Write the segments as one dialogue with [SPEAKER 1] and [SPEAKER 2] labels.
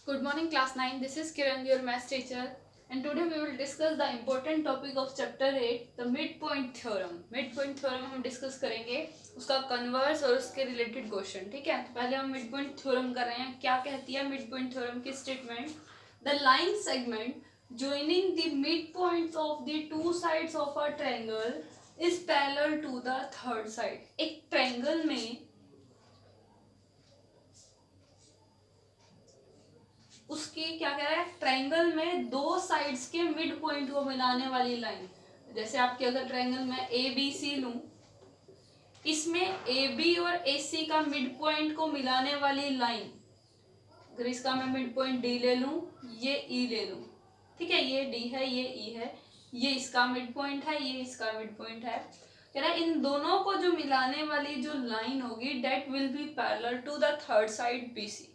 [SPEAKER 1] Good morning, class 9. This is Kiran, your math teacher, and today we will discuss the important topic of chapter 8, the midpoint theorem. Midpoint theorem हम discuss करेंगे, उसका converse और उसके related question. ठीक है, तो पहले हम midpoint theorem कर रहे हैं. क्या कहती है midpoint theorem की statement? The line segment joining the midpoints of the two sides of a triangle is parallel to the third side. एक ट्रायंगल में उसकी क्या कह रहा है, ट्रायंगल में दो साइड्स के मिड पॉइंट को मिलाने वाली लाइन. जैसे आपके अगर ट्रायंगल में ए बी सी लूं, इसमें ए बी और ए सी का मिड पॉइंट को मिलाने वाली लाइन, अगर इसका मैं मिड पॉइंट डी ले लूं, ये ई ले लूं, ठीक है, ये डी है, ये ई है, ये इसका मिड पॉइंट है, ये इसका मिड पॉइंट है. कह रहा है इन दोनों को जो मिलाने वाली जो लाइन होगी, that will be parallel to the third side B C.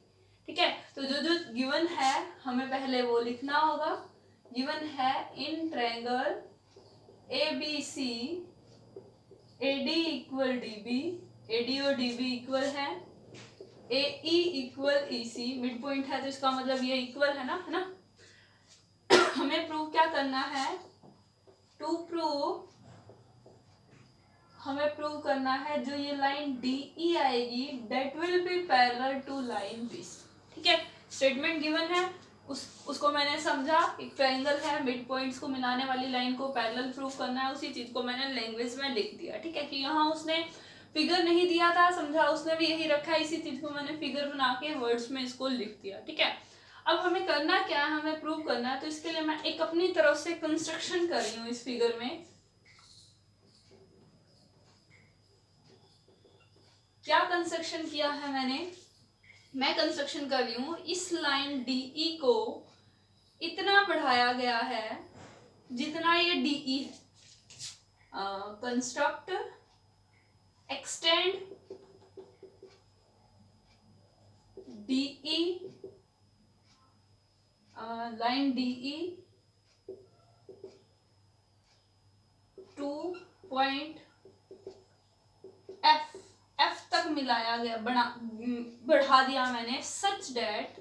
[SPEAKER 1] ठीक है, तो जो जो गिवन है हमें पहले वो लिखना होगा. गिवन है in triangle A B C A D equal D B, A D और डी बी इक्वल है, A E equal E C, mid point है तो इसका मतलब ये इक्वल है ना. हमें प्रूव क्या करना है? हमें प्रूव करना है जो ये लाइन डी ई आएगी, that will be parallel to line B C. ठीक है, स्टेटमेंट गिवन है, उसको मैंने समझा. एक ट्रायंगल है, मिड पॉइंट्स को मिलाने वाली लाइन को पैरेलल प्रूव करना है, उसी चीज को मैंने लैंग्वेज में लिख दिया. ठीक है, कि यहाँ उसने फिगर नहीं दिया था, समझा उसने भी यही रखा है, इसी चीज को मैंने फिगर बना के वर्ड्स में इसको लिख दिया. ठीक है, अब हमें करना क्या है, हमें प्रूव करना है. तो इसके लिए मैं एक अपनी तरफ से कंस्ट्रक्शन कर रही हूँ इस फिगर में. क्या कंस्ट्रक्शन किया है मैं कंस्ट्रक्शन कर रही हूँ, इस लाइन डी ई को इतना बढ़ाया गया है जितना ये डी ई है. Construct extend D E, line D ई टू पॉइंट एफ तक मिलाया गया, बढ़ा दिया मैंने, सच डेट.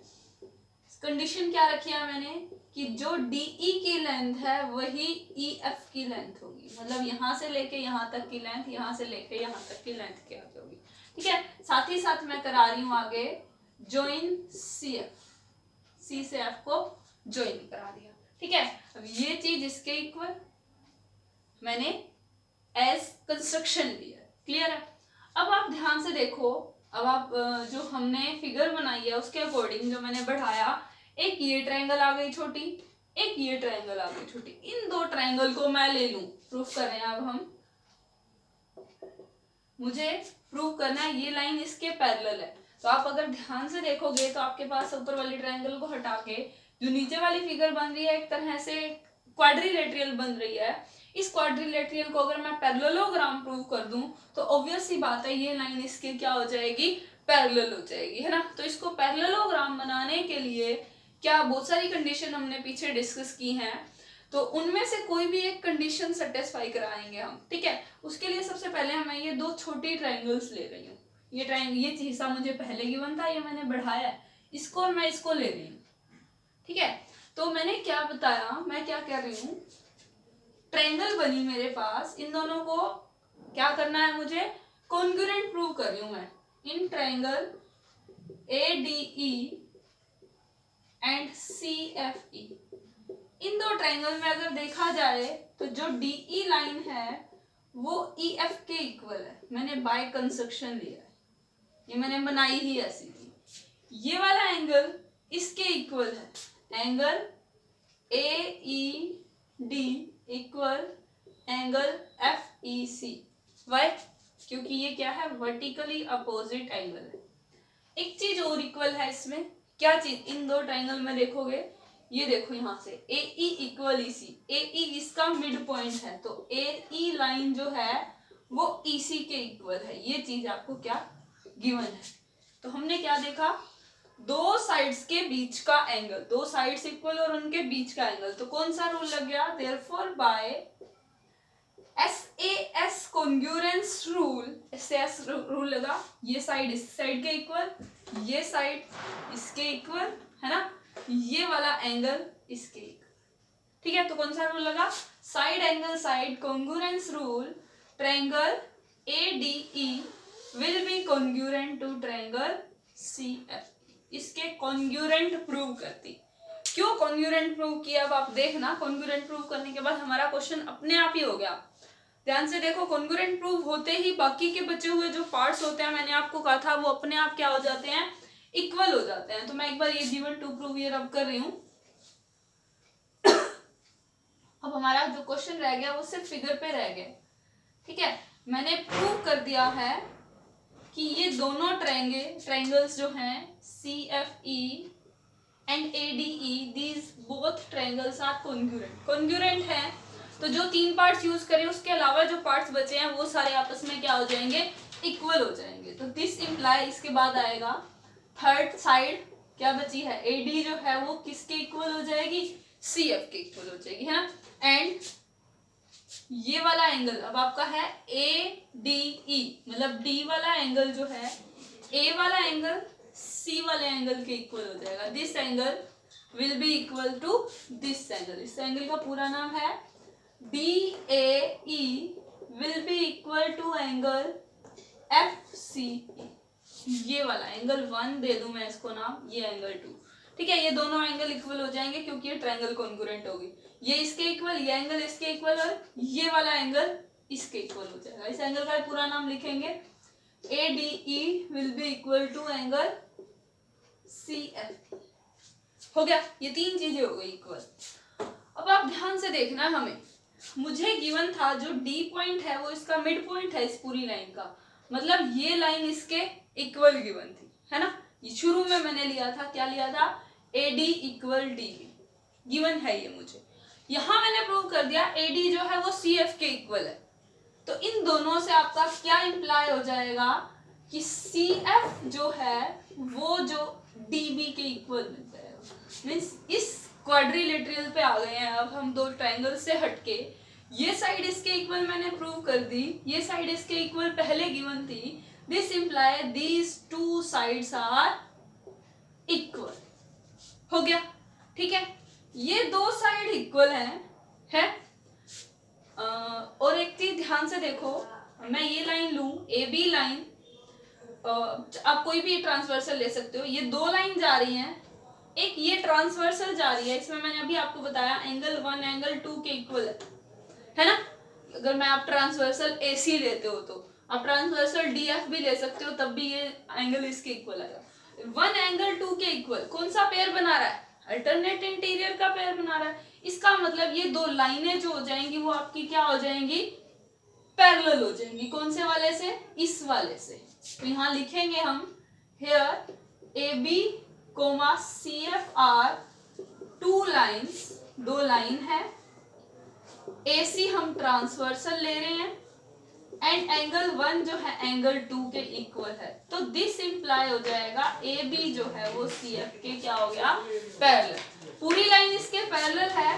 [SPEAKER 1] कंडीशन क्या रखी है मैंने कि जो डी ई की लेंथ है वही ई एफ की लेंथ होगी. मतलब यहां से लेके यहां तक की लेंथ, यहां से लेके यहां तक की लेंथ क्या होगी. ठीक है, साथ ही साथ मैं करा रही हूं आगे ज्वाइन सी एफ, सी से एफ को ज्वाइन करा दिया. ठीक है, अब ये चीज इसके इक्वल मैंने एज कंस्ट्रक्शन लिया. क्लियर है? अब आप ध्यान से देखो, अब आप जो हमने फिगर बनाई है उसके अकॉर्डिंग जो मैंने बढ़ाया, एक ये ट्रायंगल आ गई छोटी, एक ये ट्रायंगल आ गई छोटी. इन दो ट्रायंगल को मैं ले लूं, प्रूफ कर रहे हैं अब हम. मुझे प्रूफ करना है ये लाइन इसके पैरेलल है. तो आप अगर ध्यान से देखोगे तो आपके पास ऊपर वाली ट्रायंगल को हटा के जो नीचे वाली फिगर बन रही है, एक तरह से क्वाड्रिलेटरल बन रही है. इस क्वाड्रिलेटरल को अगर मैं पैरेललोग्राम प्रूव कर दूं तो ऑब्वियस सी बात है ये लाइन इसके क्या हो जाएगी, पैरेलल हो जाएगी, है ना. तो इसको पैरेललोग्राम बनाने के लिए क्या बहुत सारी कंडीशन हमने पीछे डिस्कस की हैं, तो उनमें से कोई भी एक कंडीशन सेटिस्फाई कराएंगे हम. ठीक है, उसके लिए सबसे पहले हमें ये दो छोटी ट्रायंगल्स ले रही हूँ. ये ट्रायंगल, ये हिस्सा मुझे पहले गिवन था, ये मैंने बढ़ाया है, इसको और मैं इसको ले रही हूँ. ठीक है, तो मैंने क्या बताया, मैं क्या कर रही हूँ, ट्रायंगल बनी मेरे पास, इन दोनों को क्या करना है, मुझे कॉन्ग्रुएंट प्रूव कर रही हूँ मैं. In triangle A D E and C F E, इन दो ट्रायंगल में अगर देखा जाए तो जो डी ई लाइन है वो ई एफ के इक्वल है. मैंने बाय कंस्ट्रक्शन लिया है, ये मैंने बनाई ही ऐसी थी. ये वाला एंगल इसके इक्वल है, angle A E D equal angle F E C. Why? क्योंकि ये क्या है, वर्टिकली अपोजिट एंगल है. एक चीज और इक्वल है इसमें, क्या चीज, इन दो ट्रायंगल में देखोगे, ये देखो यहाँ से ए ई इक्वल ई सी, ए ई इसका मिड पॉइंट है, तो ए ई लाइन जो है वो ई सी के इक्वल है. ये चीज आपको क्या गिवन है. तो हमने क्या देखा, दो साइड्स के बीच का एंगल, दो साइड्स इक्वल और उनके बीच का एंगल, तो कौन सा रूल लग गया, therefore by SAS congruence rule, SAS rule लगा, ये साइड इस साइड के इक्वल, ये साइड इसके इक्वल, है ना, ये वाला एंगल इसके इक्वल, ठीक है। तो कौन सा रूल लगा, side angle side congruence rule, triangle ADE will be congruent to triangle CF, इसके कॉन्ग्रुएंट प्रूव करती। क्यों कॉन्ग्रुएंट प्रूव किया, अब आप देखना, कॉन्ग्रुएंट प्रूव करने के बाद हमारा क्वेश्चन अपने आप ही हो गया। ध्यान से देखो, कॉन्ग्रुएंट प्रूव होते ही बाकी के बचे हुए जो पार्ट्स होते हैं, मैंने आपको कहा था, वो अपने आप क्या हो जाते हैं, इक्वल हो जाते हैं। तो मैं एक बार ये गिवन टू प्रूव ये रब कर रही हूँ। अब हमारा जो क्वेश्चन रह गया वो सिर्फ फिगर पे रह गया, ठीक है। मैंने प्रूव कर दिया है कि ये दोनों ट्रायंगल्स जो हैं CFE and ADE, these both triangles are congruent हैं। तो जो 3 पार्ट्स यूज करें उसके अलावा जो पार्ट्स बचे हैं वो सारे आपस में क्या हो जाएंगे, इक्वल हो जाएंगे। तो दिस इम्प्लाई, इसके बाद आएगा थर्ड साइड क्या बची है, AD जो है वो किसके इक्वल हो जाएगी, CF के इक्वल हो जाएगी, है ना। एंड ये वाला एंगल अब आपका है ADE, मतलब D वाला एंगल जो है A वाला एंगल C वाले एंगल के इक्वल हो जाएगा। This angle will be equal to this angle, इस एंगल का पूरा नाम है DAE will be equal to angle FCE। ये वाला एंगल 1 दे दूं मैं इसको नाम, ये एंगल 2, ठीक है। ये दोनों एंगल इक्वल हो जाएंगे क्योंकि ये ट्रायंगल कॉन्ग्रुएंट होगी, ये इसके इक्वल, ये एंगल इसके इक्वल, और ये वाला एंगल इसके इक्वल हो जाएगा। इस एंगल का पूरा नाम लिखेंगे ADE will be equal to angle CF। हो गया, ये 3 चीजें हो गई इक्वल। अब आप ध्यान से देखना, हमें मुझे गिवन था जो D पॉइंट है वो इसका मिड पॉइंट है इस पूरी लाइन का, मतलब ये लाइन इसके इक्वल गिवन थी, है ना। ये शुरू में मैंने लिया था, क्या लिया था, AD इक्वल DB गिवन है ये मुझे। यहां मैंने प्रूव कर दिया AD जो है वो CF के इक्वल है। तो इन दोनों से आपका क्या इंप्लाई हो जाएगा कि CF जो है वो जो DB के इक्वल मिल जाएगा। मीन्स इस क्वाड्रिलेटरल पे आ गए हैं अब हम, दो ट्रायंगल से हटके। ये साइड इसके इक्वल मैंने प्रूव कर दी, ये साइड इसके इक्वल पहले गिवन थी। This imply these 2 sides are equal. हो गया, ठीक है। ये 2 साइड इक्वल है? और एक चीज ध्यान से देखो, मैं ये लाइन लूं AB लाइन, आप कोई भी ट्रांसवर्सल ले सकते हो, ये 2 लाइन जा रही हैं, एक ये ट्रांसवर्सल जा रही है, इसमें मैंने अभी आपको बताया एंगल 1 एंगल 2 के इक्वल है ना। अगर मैं आप ट्रांसवर्सल AC लेते हो तो आप ट्रांसवर्सल DF भी ले सकते हो, तब भी ये एंगल इसके इक्वल आएगा। 1 एंगल 2 के इक्वल कौन सा पेयर बना रहा है, अल्टरनेट इंटीरियर का पेयर बना रहा है। इसका मतलब ये 2 लाइनें जो हो जाएंगी वो आपकी क्या हो जाएंगी, पैरेलल हो जाएंगी। कौन से वाले से, इस वाले से। तो यहाँ लिखेंगे हम here AB CF are 2 lines, 2 line है। AC हम ट्रांसवर्सल ले रहे हैं एंड एंगल 1 जो है एंगल 2 के इक्वल है। तो दिस इंप्लाई हो जाएगा AB जो है वो CF के क्या हो गया, पैरेलल। पूरी लाइन इसके पैरेलल है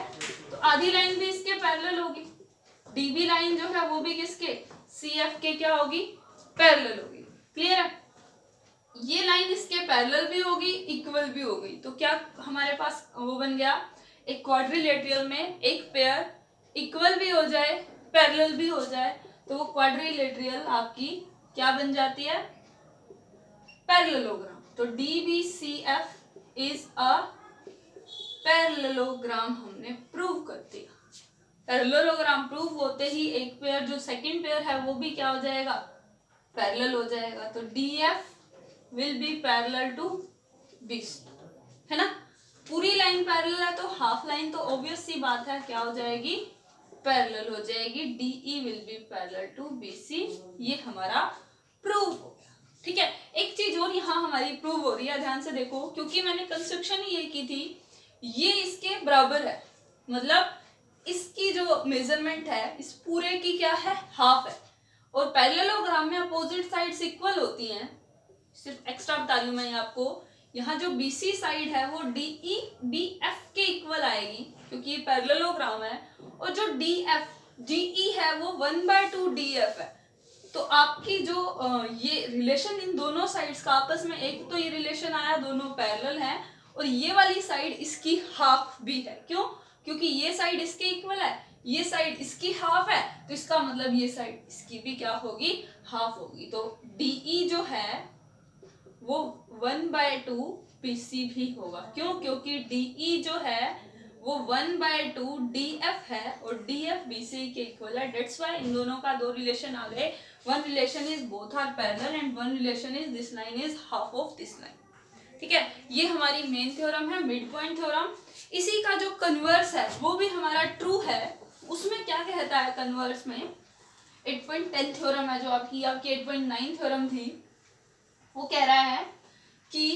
[SPEAKER 1] तो आधी लाइन भी इसके पैरेलल होगी। DB लाइन जो है वो भी किसके, CF के क्या होगी, पैरेलल होगी। क्लियर है, ये लाइन इसके पैरेलल भी होगी, इक्वल भी हो गई। तो क्या हमारे पास वो बन गया, एक क्वाड्रिलेटरल में एक पेयर इक्वल भी हो जाए पैरेलल भी हो जाए तो वो क्वाड्रिलेटरल आपकी क्या बन जाती है, पैरेललोग्राम। तो DBCF इज अ पैरेललोग्राम हमने प्रूव कर दिया। पैरेललोग्राम प्रूव होते ही एक पेयर जो सेकंड पेयर है वो भी क्या हो जाएगा, पैरेलल हो जाएगा। तो DF will be parallel to BC, है ना। पूरी लाइन पैरेलल है तो हाफ लाइन तो ऑब्वियस सी बात है क्या हो जाएगी, पैरेलल हो जाएगी। DE will be parallel to BC, ये हमारा प्रूव हो गया। ठीक है, एक चीज और यहाँ हमारी प्रूव हो रही है, ध्यान से देखो, क्योंकि मैंने कंस्ट्रक्शन ही ये की थी, ये इसके बराबर है, मतलब इसकी जो मेजरमेंट है इस पूरे की क्या है, हाफ है। और पैरेललोग्राम में अपोजिट साइड्स इक्वल होती हैं। सिर्फ एक्स्ट्रा बता रही हूँ मैं आपको, यहाँ जो BC साइड है वो DE BF के इक्वल आएगी क्योंकि ये पैरेललोग्राम है, और जो DE है वो 1/2 DF है। तो आपकी जो ये रिलेशन इन दोनों साइड्स का आपस में, एक तो ये रिलेशन आया दोनों पैरेलल हैं, और ये वाली साइड इसकी हाफ भी है। क्यों? क्योंकि ये साइड इसके इक्वल है, ये साइड इसकी हाफ है, तो इसका मतलब ये साइड इसकी भी क्या होगी, हाफ होगी। तो DE जो है वो 1/2 BC भी होगा। क्यों? क्योंकि DE जो है वो 1/2 DF है और DF BC के इक्वल है। डेट्स वाई इन दोनों का दो रिलेशन आ गए। One relation is both are parallel and one relation is this line is half of this line. ठीक है, ये हमारी मेन थ्योरम है, मिड पॉइंट थ्योरम। इसी का जो कन्वर्स है वो भी हमारा ट्रू है। उसमें क्या कहता है कन्वर्स में, 8.10 थ्योरम है जो आपकी 8.9 थ्योरम थी, वो कह रहा है कि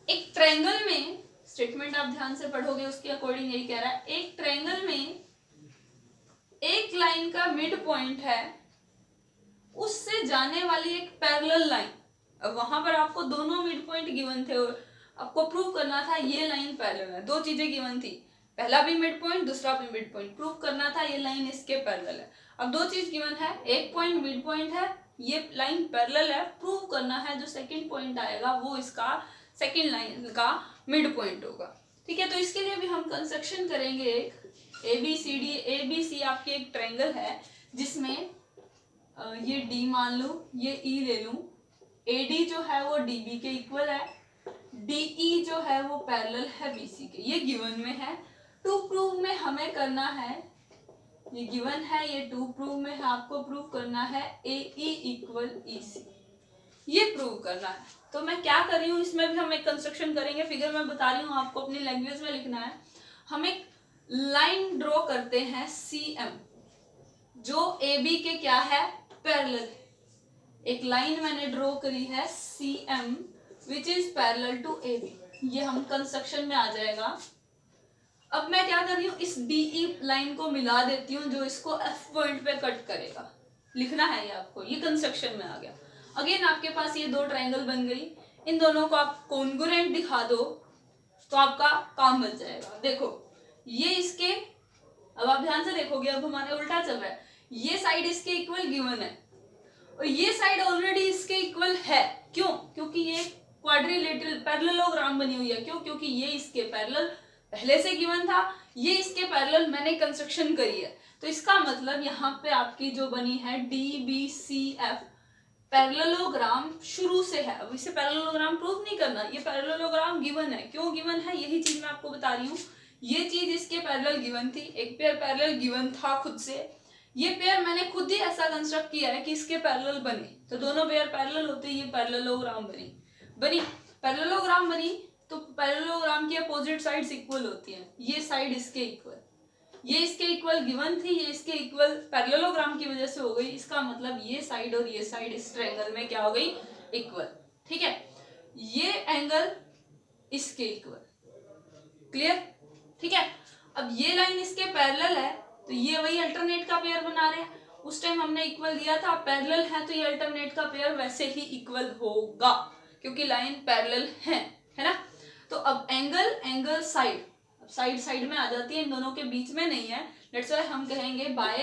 [SPEAKER 1] एक ट्रायंगल में, स्टेटमेंट आप ध्यान से पढ़ोगे उसके अकॉर्डिंग यही कह रहा है, एक ट्रायंगल में एक लाइन का मिड पॉइंट है, उससे जाने वाली एक पैरेलल लाइन, वहां पर आपको दोनों मिड पॉइंट गिवन थे और आपको प्रूव करना था ये लाइन पैरेलल है। दो चीजें गिवन थी, पहला भी मिड पॉइंट, दूसरा भी मिड पॉइंट, प्रूव करना था ये लाइन इसके पैरेलल है। अब दो चीज गिवन है, एक पॉइंट मिड पॉइंट है, ये लाइन पैरेलल है, प्रूव करना है जो सेकंड पॉइंट आएगा वो इसका सेकंड लाइन का मिड पॉइंट होगा। ठीक है, तो इसके लिए भी हम कंस्ट्रक्शन करेंगे। एक ABC आपकी एक ट्रायंगल है जिसमें ये D मान लूं, ये E ले लूं, AD जो है वो DB के इक्वल है, DE जो है वो पैरेलल है BC के, ये गिवन में है। टू प्रूव में हमें करना है, ये गिवन है, ये टू प्रूव में है, आपको प्रूव करना है AE इक्वल EC, ये प्रूव करना है। तो मैं क्या कर रही हूँ, इसमें भी हम एक कंस्ट्रक्शन करेंगे, फिगर में बता रही हूँ, आपको अपनी लैंग्वेज में लिखना है। हम एक लाइन ड्रॉ करते हैं CM जो AB के क्या है, पैरेलल है। एक लाइन मैंने ड्रॉ करी है CM which is parallel to AB, ये हम कंस्ट्रक्शन में आ जाएगा। अब मैं क्या कर रही हूँ, इस DE लाइन को मिला देती हूँ जो इसको F पॉइंट पे कट करेगा, लिखना है ये आपको, ये कंस्ट्रक्शन में आ गया। अगेन आपके पास ये दो ट्रायंगल बन गई, इन दोनों को आप कॉन्ग्रुएंट दिखा दो तो आपका काम बन जाएगा। देखो ये इसके, अब आप ध्यान से देखोगे, अब हमारे उल्टा चल रहा है, ये साइड इसके इक्वल गिवन है और ये साइड ऑलरेडी इसके इक्वल है। क्यों? क्योंकि ये क्वाड्रिलेटरल पैरेललोग्राम बनी हुई है। क्यों? क्योंकि ये इसके पैरेलल पहले से गिवन था, ये इसके पैरेलल मैंने कंस्ट्रक्शन करी है। तो इसका मतलब यहाँ पे आपकी जो बनी है DBCF पैरेललोग्राम शुरू से है। अब इसे पैरेललोग्राम प्रूव नहीं करना, ये पैरेललोग्राम गिवन है। क्यों गिवन है, यही चीज मैं आपको बता रही हूँ। ये चीज इसके पैरेलल गिवन थी, एक पेयर पैरेलल गिवन था खुद से, ये पेयर मैंने खुद ही ऐसा कंस्ट्रक्ट किया है कि इसके पैरेलल बने, तो दोनों पेयर पैरेलल होते ये पैरेललोग्राम बनी पैरेललोग्राम बनी। तो पैरेललोग्राम की अपोजिट साइड्स इक्वल होती हैं, ये साइड इसके इक्वल, ये इसके इक्वल गिवन थी, ये इसके इक्वल पैरेललोग्राम की वजह से हो गई। इसका मतलब ये साइड और ये साइड इस ट्रायंगल में क्या हो गई, इक्वल। ठीक है, ये एंगल इसके इक्वल, क्लियर? ठीक है, अब ये लाइन इसके पैरेलल है तो ये वही अल्टरनेट का पेयर बना रहे हैं। उस टाइम हमने इक्वल दिया था, पैरेलल है तो ये अल्टरनेट का पेयर वैसे ही इक्वल होगा क्योंकि लाइन पैरेलल है ना। तो अब एंगल साइड साइड में आ जाती है, इन दोनों के बीच में नहीं है। दैट्स व्हाई हम कहेंगे by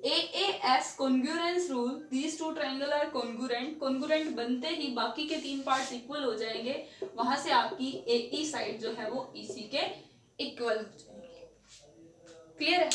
[SPEAKER 1] AAS congruence rule these two triangle are congruent बनते ही बाकी के तीन पार्ट्स इक्वल हो जाएंगे, वहां से आपकी AE साइड जो है वो EC के इक्वल हो जाएंगे। क्लियर है?